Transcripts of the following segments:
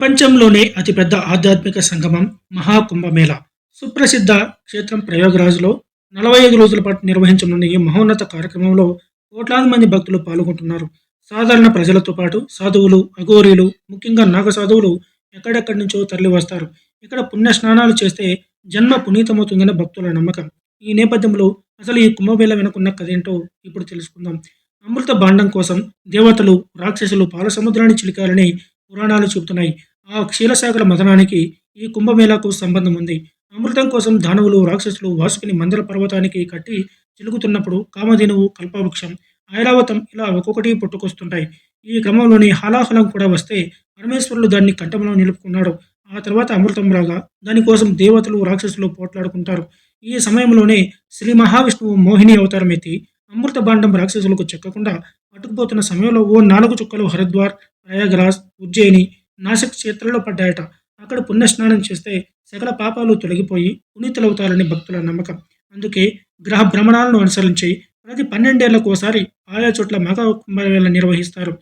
ప్రపంచంలోనే అతిపెద్ద ఆధ్యాత్మిక సంగమం మహాకుంభమేళా. సుప్రసిద్ధ క్షేత్రం ప్రయాగ్‌రాజ్‌లో 45 రోజుల పాటు నిర్వహించనున్న ఈ మహోన్నత కార్యక్రమంలో కోట్లాది మంది భక్తులు పాల్గొంటున్నారు. సాధారణ ప్రజలతో పాటు సాధువులు, అఘోరీలు, ముఖ్యంగా నాగ సాధువులు ఎక్కడెక్కడి నుంచో తరలివస్తారు. ఇక్కడ పుణ్య స్నానాలు చేస్తే జన్మ పునీతమవుతుందని భక్తుల నమ్మకం. ఈ నేపథ్యంలో అసలు ఈ కుంభమేళా వెనుకున్న కథేంటో ఇప్పుడు తెలుసుకుందాం. అమృత భాండం కోసం దేవతలు, రాక్షసులు పాలసముద్రాన్ని చిలికారని పురాణాలు చెబుతున్నాయి. ఆ క్షీరసాగర మథనానికి ఈ కుంభమేళాకు సంబంధం ఉంది. అమృతం కోసం దానవులు, రాక్షసులు వాసుకిని మందర పర్వతానికి కట్టి చిలుకుతున్నప్పుడు కామధేనువు, కల్పవృక్షం, ఐరావతం ఇలా ఒక్కొక్కటి పుట్టుకొస్తుంటాయి. ఈ క్రమంలోని హాలాహలం కూడా వస్తే పరమేశ్వరుడు దాన్ని కంఠంలో నిలుపుకున్నాడు. ఆ తర్వాత అమృతం రాగా దానికోసం దేవతలు, రాక్షసులు పోట్లాడుకుంటారు. ఈ సమయంలోనే శ్రీ మహావిష్ణువు మోహిని అవతారం ఎత్తి అమృత భాండం రాక్షసులకు చెక్కకుండా పట్టుకుపోతున్న సమయంలో ఓ 4 చుక్కలు హరిద్వార్, ప్రయాగ్రాజ్, ఉజ్జయిని, నాసిక్ క్షేత్రాల్లో పడ్డాయట. అక్కడ పుణ్యస్నానం చేస్తే సకల పాపాలు తొలగిపోయి పునీతులవుతారని భక్తుల నమ్మకం. అందుకే గ్రహ భ్రమణాలను అనుసరించి ప్రతి 12 ఏళ్లకోసారి ఆయా చోట్ల మహా కుంభమేళా నిర్వహిస్తారు.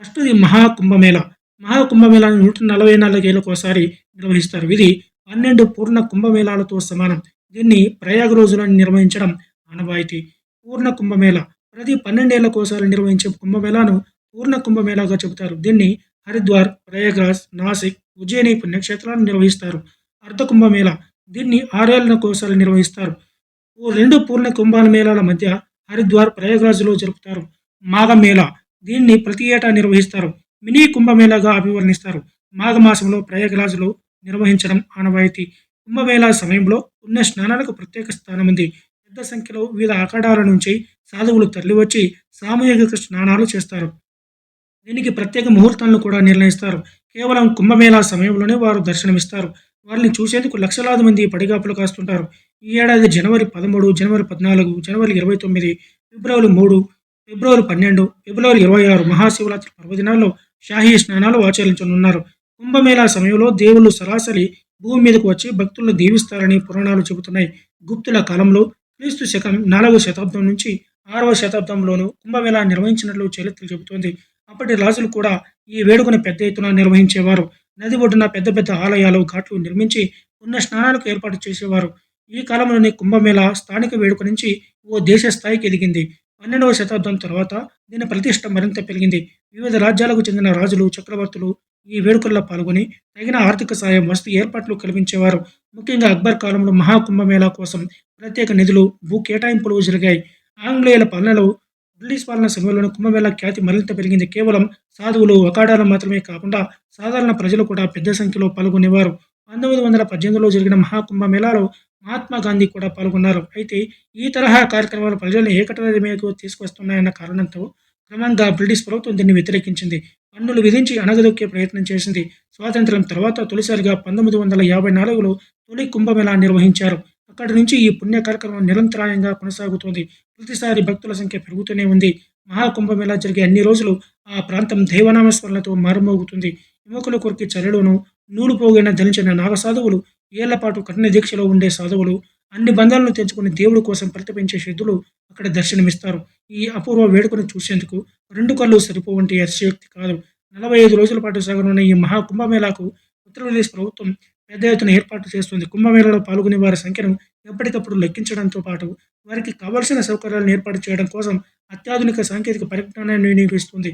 ఫస్ట్‌ది మహాకుంభమేళా. మహాకుంభమేళాను 144 ఏళ్లకోసారి నిర్వహిస్తారు. ఇది 12 పూర్ణ కుంభమేళాలతో సమానం. దీన్ని ప్రయాగ్ రోజున నిర్వహించడం ఆనవాయితీ. పూర్ణ కుంభమేళా ప్రతి 12 ఏళ్లకోసారి నిర్వహించే కుంభమేళాను పూర్ణ కుంభమేళాగా చెబుతారు. దీన్ని హరిద్వార్, ప్రయాగ్రాజ్, నాసిక్, ఉజ్జయిని పుణ్యక్షేత్రాలు నిర్వహిస్తారు. అర్ధ కుంభమేళా దీన్ని 6 ఏళ్లకోసారి నిర్వహిస్తారు. ఓ 2 పూర్ణ కుంభాల మేళాల మధ్య హరిద్వార్, ప్రయాగ్రాజ్‌లో జరుపుతారు. మాఘమేళా దీన్ని ప్రతి ఏటా నిర్వహిస్తారు. మినీ కుంభమేళాగా అభివర్ణిస్తారు. మాఘమాసంలో ప్రయాగ్రాజ్‌లో నిర్వహించడం ఆనవాయితీ. కుంభమేళా సమయంలో పుణ్య స్నానాలకు ప్రత్యేక స్థానముంది. పెద్ద సంఖ్యలో వివిధ అఖాడాల నుంచి సాధువులు తరలివచ్చి సామూహిక స్నానాలు చేస్తారు. దీనికి ప్రత్యేక ముహూర్తాలను కూడా నిర్ణయిస్తారు. కేవలం కుంభమేళా సమయంలోనే వారు దర్శనమిస్తారు. వారిని చూసేందుకు లక్షలాది మంది పడిగాపులు కాస్తుంటారు. ఈ ఏడాది జనవరి 13, జనవరి 14, జనవరి 29, ఫిబ్రవరి 3, ఫిబ్రవరి 12, ఫిబ్రవరి 26 మహాశివరాత్రి పర్వదినాల్లో షాహీ స్నానాలు ఆచరించనున్నారు. కుంభమేళా సమయంలో దేవుళ్ళు సరాసరి భూమి మీదకు వచ్చి భక్తులను దీవిస్తారని పురాణాలు చెబుతున్నాయి. గుప్తుల కాలంలో క్రీస్తు శకం 4వ శతాబ్దం నుంచి 6వ శతాబ్దంలోనూ కుంభమేళా నిర్వహించినట్లు చరిత్ర చెబుతోంది. అప్పటి రాజులు కూడా ఈ వేడుకను పెద్ద ఎత్తున నిర్వహించేవారు. నది ఒడ్డున పెద్ద పెద్ద ఆలయాలు, ఘాట్లు నిర్మించి పుణ్య స్నానాలకు ఏర్పాటు చేసేవారు. ఈ కాలంలోని కుంభమేళా స్థానిక వేడుక నుంచి ఓ దేశ స్థాయికి ఎదిగింది. 12వ శతాబ్దం తర్వాత దీని ప్రతిష్ట మరింత పెరిగింది. వివిధ రాజ్యాలకు చెందిన రాజులు, చక్రవర్తులు ఈ వేడుకల్లో పాల్గొని తగిన ఆర్థిక సాయం, వసతి ఏర్పాట్లు కల్పించేవారు. ముఖ్యంగా అక్బర్ కాలంలో మహాకుంభమేళా కోసం ప్రత్యేక నిధులు, భూ కేటాయింపులు జరిగాయి. ఆంగ్లేయుల పాలనలో బ్రిటిష్ పాలన సమయంలోనే కుంభమేళా ఖ్యాతి మరింత పెరిగింది. కేవలం సాధువులు, అఖాడాలు మాత్రమే కాకుండా సాధారణ ప్రజలు కూడా పెద్ద సంఖ్యలో పాల్గొనేవారు. 1918లో జరిగిన మహాకుంభమేళాలో మహాత్మా గాంధీ కూడా పాల్గొన్నారు. అయితే ఈ తరహా కార్యక్రమాలు ప్రజలను ఏకతాటి మీదకు తీసుకొస్తున్నాయన్న కారణంతో క్రమంగా బ్రిటిష్ ప్రభుత్వం దీన్ని వ్యతిరేకించింది. పన్నులు విధించి అణగదొక్కే ప్రయత్నం చేసింది. స్వాతంత్ర్యం తర్వాత తొలిసారిగా 1954లో తొలి కుంభమేళా నిర్వహించారు. అక్కడి నుంచి ఈ పుణ్య కార్యక్రమం నిరంతరాయంగా కొనసాగుతోంది. ప్రతిసారి భక్తుల సంఖ్య పెరుగుతూనే ఉంది. మహాకుంభమేళా జరిగే అన్ని రోజులు ఆ ప్రాంతం దైవనామస్మరణతో మారుమోగుతుంది. యువకుల కొరికి చర్యలోనూ నూలు పోగైన ధరించిన నాగసాధువులు, ఏళ్లపాటు కఠిన దీక్షలో ఉండే సాధువులు, అన్ని బంధాలను తెంచుకుని దేవుడి కోసం పరితపించే సిద్ధులు అక్కడ దర్శనమిస్తారు. ఈ అపూర్వ వేడుకను చూసేందుకు 2 కళ్ళు సరిపోవంటి అతిశయోక్తి కాదు. 45 రోజుల పాటు సాగనున్న ఈ మహాకుంభమేళాకు ఉత్తరప్రదేశ్ ప్రభుత్వం పెద్ద ఎత్తున ఏర్పాట్లు చేస్తుంది. కుంభమేళాలో పాల్గొనే వారి సంఖ్యను ఎప్పటికప్పుడు లెక్కించడంతో పాటు వారికి కావాల్సిన సౌకర్యాలను ఏర్పాటు చేయడం కోసం అత్యాధునిక సాంకేతిక పరిజ్ఞానాన్ని వినియోగిస్తుంది.